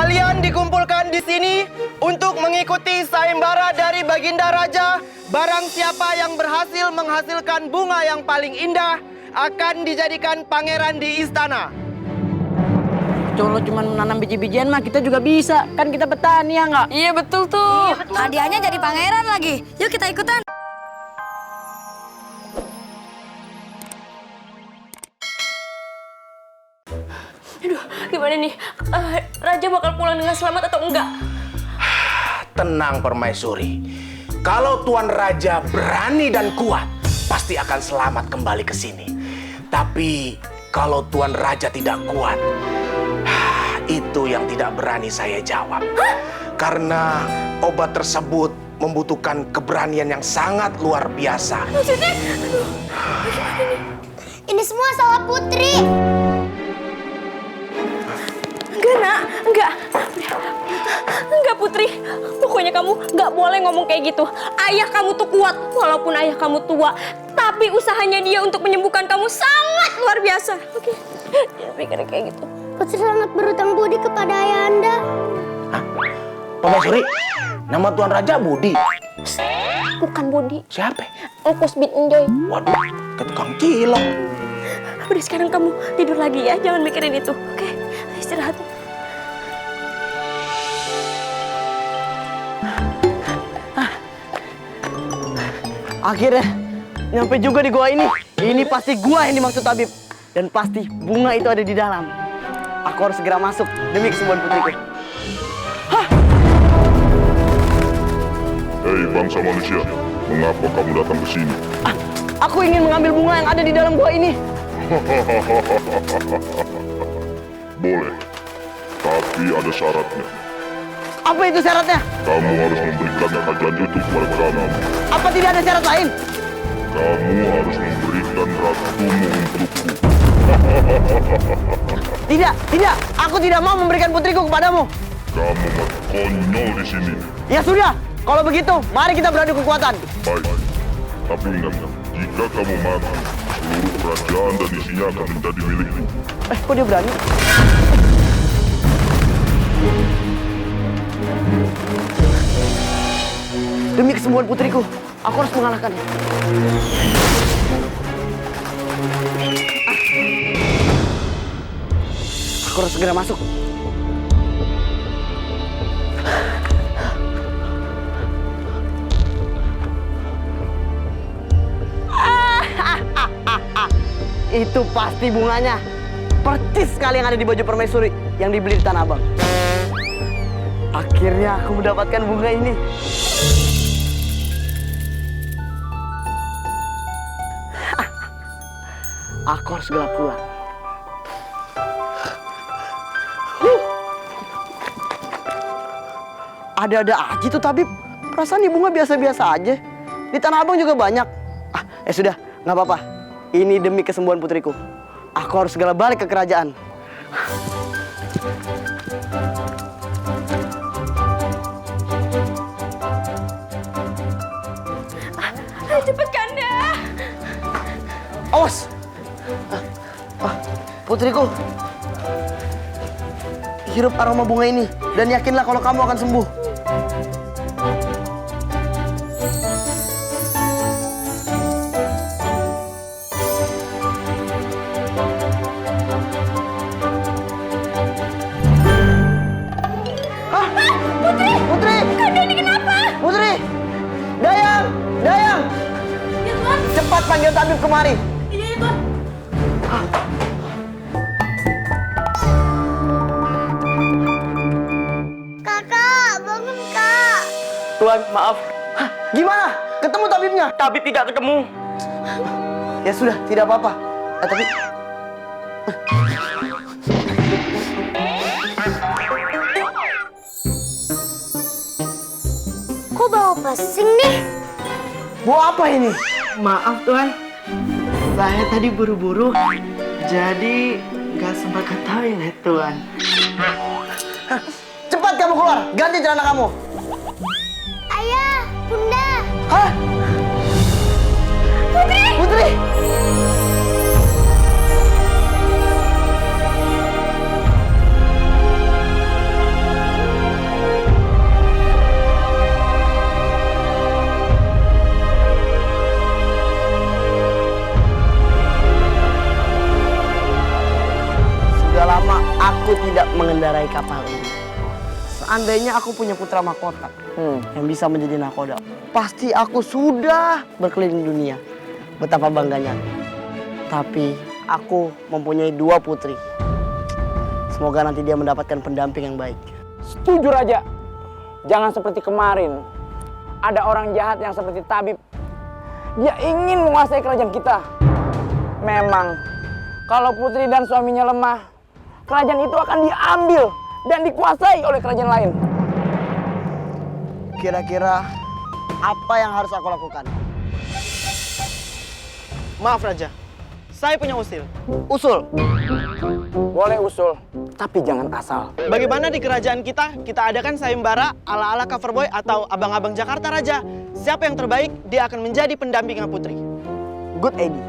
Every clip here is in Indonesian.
Kalian dikumpulkan di sini untuk mengikuti sayembara dari Baginda Raja. Barang siapa yang berhasil menghasilkan bunga yang paling indah akan dijadikan pangeran di istana. Kalau cuma menanam biji-bijian mah kita juga bisa. Kan kita petani ya nggak? Iya betul tuh. Iya, betul. Hadiahnya jadi pangeran lagi. Yuk kita ikutan. Aduh, gimana nih? Raja bakal pulang dengan selamat atau enggak? Tenang Permaisuri. Kalau Tuan Raja berani dan kuat, pasti akan selamat kembali ke sini. Tapi kalau Tuan Raja tidak kuat, itu yang tidak berani saya jawab. Karena obat tersebut membutuhkan keberanian yang sangat luar biasa. Maksudnya? Ini semua salah Putri. Enggak, Nak. Enggak. Enggak, Putri. Pokoknya kamu nggak boleh ngomong kayak gitu. Ayah kamu tuh kuat, walaupun ayah kamu tua. Tapi usahanya dia untuk menyembuhkan kamu sangat luar biasa. Oke? Jangan pikir kayak gitu. Putri sangat berutang budi kepada Ayahanda. Hah? Permaisuri, nama Tuan Raja Budi. Bukan Budi. Siapa? Engkus bin Enjoy. Waduh, ke tukang cilok. Udah sekarang kamu tidur lagi ya, jangan mikirin itu. Oke? Istirahat. Akhirnya nyampe juga di gua ini. Ini pasti gua yang dimaksud tabib. Dan pasti bunga itu ada di dalam. Aku harus segera masuk demi kesembuhan putriku. Hei bangsa manusia, mengapa kamu datang ke sini? Aku ingin mengambil bunga yang ada di dalam gua ini. Boleh, tapi ada syaratnya. Apa itu syaratnya? Kamu harus memberikan kerajaan itu kepada kami. Apa tidak ada syarat lain? Kamu harus memberikan ratumu untukku. Tidak. Aku tidak mau memberikan putriku kepadamu. Kamu masih konyol di sini. Ya sudah, kalau begitu, mari kita beradu kekuatan. Baik, tapi ingat, jika kamu mati, seluruh kerajaan dan isinya akan menjadi milikku. Kok dia berani? Demi kesembuhan putriku, aku harus mengalahkannya. Aku harus segera masuk. Itu pasti bunganya. Persis sekali yang ada di baju permaisuri yang dibeli di Tanah Abang. Akhirnya aku mendapatkan bunga ini. Aku harus segera pulang. Ada-ada aja tuh tabib. Perasaan di bunga biasa-biasa aja. Di Tanah Abang juga banyak. Sudah, nggak apa-apa. Ini demi kesembuhan putriku. Aku harus segera balik ke kerajaan. Cepet Kanda. Awas! Putriku, hirup aroma bunga ini dan yakinlah kalau kamu akan sembuh. Putri! Kanda ini kenapa? Putri! Dayang! Dayang! Ya Tuan. Cepat panggil tabib kemari. Iya ya Tuan. Kakak, bangun kak. Tuan, maaf. Gimana? Ketemu tabibnya? Tabib tidak ketemu. Ya sudah, tidak apa-apa. Tapi... Kok bawa pesing nih? Bawa apa ini? Maaf Tuan, saya tadi buru-buru, jadi nggak sempat ke toilet Tuan. Cepat kamu keluar, ganti celana kamu. Ayah, Bunda. Hah? Putri! Putri! aku tidak mengendarai kapal ini, seandainya aku punya putra mahkota yang bisa menjadi nakoda, pasti aku sudah berkeliling dunia. Betapa bangganya. Tapi aku mempunyai 2 putri. Semoga nanti dia mendapatkan pendamping yang baik. Setuju Raja. Jangan seperti kemarin. Ada orang jahat yang seperti tabib. Dia ingin menguasai kerajaan kita. Memang, kalau putri dan suaminya lemah, kerajaan itu akan diambil dan dikuasai oleh kerajaan lain. Kira-kira apa yang harus aku lakukan? Maaf Raja, saya punya usul. Usul. Boleh usul, tapi jangan asal. Bagaimana di kerajaan kita adakan sayembara ala-ala Coverboy atau abang-abang Jakarta Raja. Siapa yang terbaik, dia akan menjadi pendampingnya Putri. Good Edi.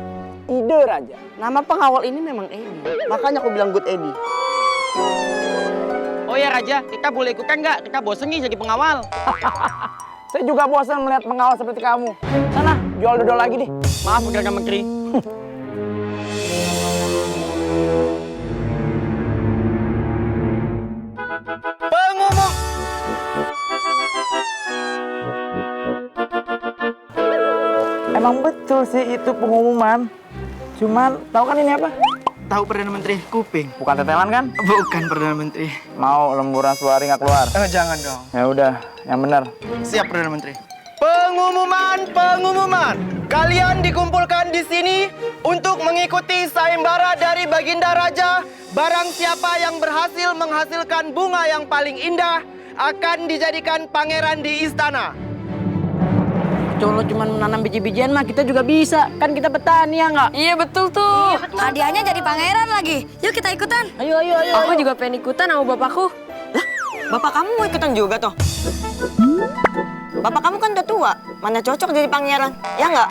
Ide Raja. Nama pengawal ini memang Edi. Makanya aku bilang Good Edi. Oh ya Raja, kita boleh ikutan nggak? Kita bosen nih jadi pengawal. Saya juga bosan melihat pengawal seperti kamu. Sana, jual dodol lagi deh. Maaf Perdana Menteri. Pengumum. Emang betul sih itu pengumuman. Cuman, tahu kan ini apa? Tahu Perdana Menteri? Kuping. Bukan tetelan kan? Bukan Perdana Menteri. Mau lemburan suari nggak keluar? Jangan dong. Ya udah, yang benar. Siap Perdana Menteri. Pengumuman. Kalian dikumpulkan di sini untuk mengikuti sayembara dari Baginda Raja. Barang siapa yang berhasil menghasilkan bunga yang paling indah akan dijadikan pangeran di istana. Kalau cuma menanam biji-bijian mah kita juga bisa. Kan kita petani ya nggak? Iya betul tuh. Hadiahnya jadi pangeran lagi. Yuk kita ikutan. Ayo. Aku juga pengen ikutan sama bapakku. Bapak kamu mau ikutan juga toh? Bapak kamu kan udah tua. Mana cocok jadi pangeran? Ya nggak?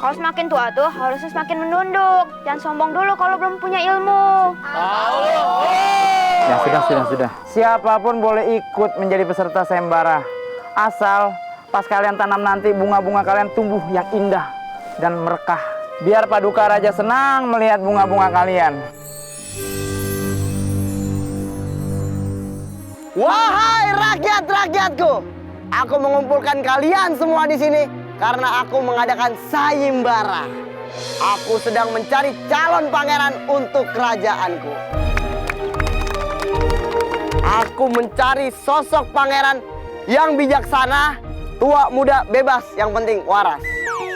Kalau semakin tua tuh harusnya semakin menunduk. Jangan sombong dulu kalau belum punya ilmu. Ya sudah. Siapapun boleh ikut menjadi peserta sayembara. Asal pas kalian tanam nanti bunga-bunga kalian tumbuh yang indah dan merekah. Biar Paduka Raja senang melihat bunga-bunga kalian. Wahai rakyat-rakyatku, aku mengumpulkan kalian semua di sini karena aku mengadakan sayembara. Aku sedang mencari calon pangeran untuk kerajaanku. Aku mencari sosok pangeran yang bijaksana, tua, muda, bebas, yang penting waras.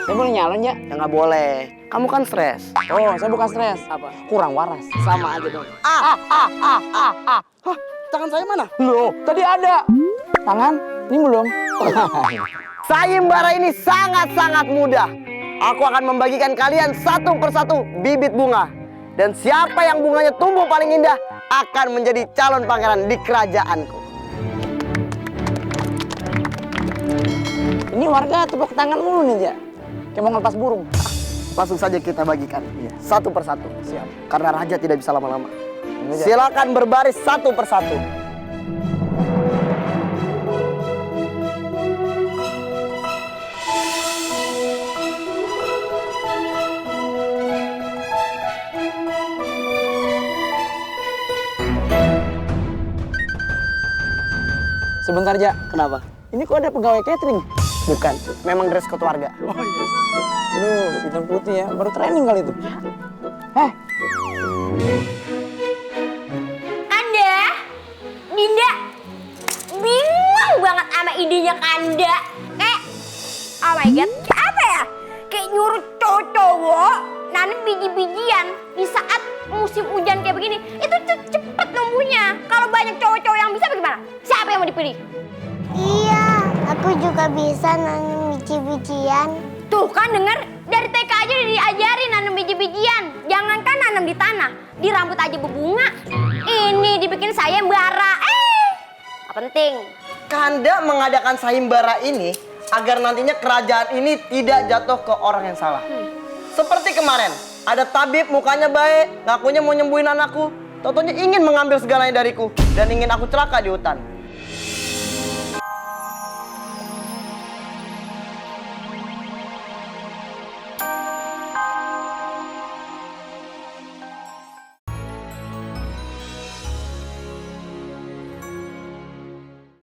Saya boleh nyalon ya? Ya nggak boleh, kamu kan stres. Oh, saya bukan stres. Apa? Kurang waras. Sama aja dong. Hah, tangan saya mana? Loh, tadi ada. Tangan? Ini belum. Sayembara ini sangat-sangat mudah. Aku akan membagikan kalian satu persatu bibit bunga. Dan siapa yang bunganya tumbuh paling indah akan menjadi calon pangeran di kerajaanku. Ini warga tepuk tangan mulu nih, Ja. Kayak mau ngelepas burung. Langsung saja kita bagikan. Satu persatu. Siap. Karena raja tidak bisa lama-lama. Ini, Ja. Silakan berbaris satu persatu. Sebentar, Ja. Kenapa? Ini kok ada pegawai catering? Bukan. Memang dress code warga. Aduh, hitam putih ya. Baru training kali itu. Kanda, Dinda, bingung banget sama idenya Kanda. Oh my god, kayak apa ya? Kayak nyuruh cowok-cowok nanam biji-bijian di saat musim hujan kayak begini. Itu cepet numbuhnya. Kalau banyak cowok-cowok yang bisa bagaimana? Siapa yang mau dipilih? Iya, aku juga bisa nanam biji-bijian. Tuh kan denger, dari TK aja udah diajarin nanam biji-bijian. Jangankan nanam di tanah, di rambut aja berbunga. Ini dibikin sayembara. Gak penting. Kanda mengadakan sayembara ini agar nantinya kerajaan ini tidak jatuh ke orang yang salah. Seperti kemarin, ada tabib mukanya baik, ngakunya mau nyembuhin anakku. Totonya ingin mengambil segalanya dariku dan ingin aku celaka di hutan.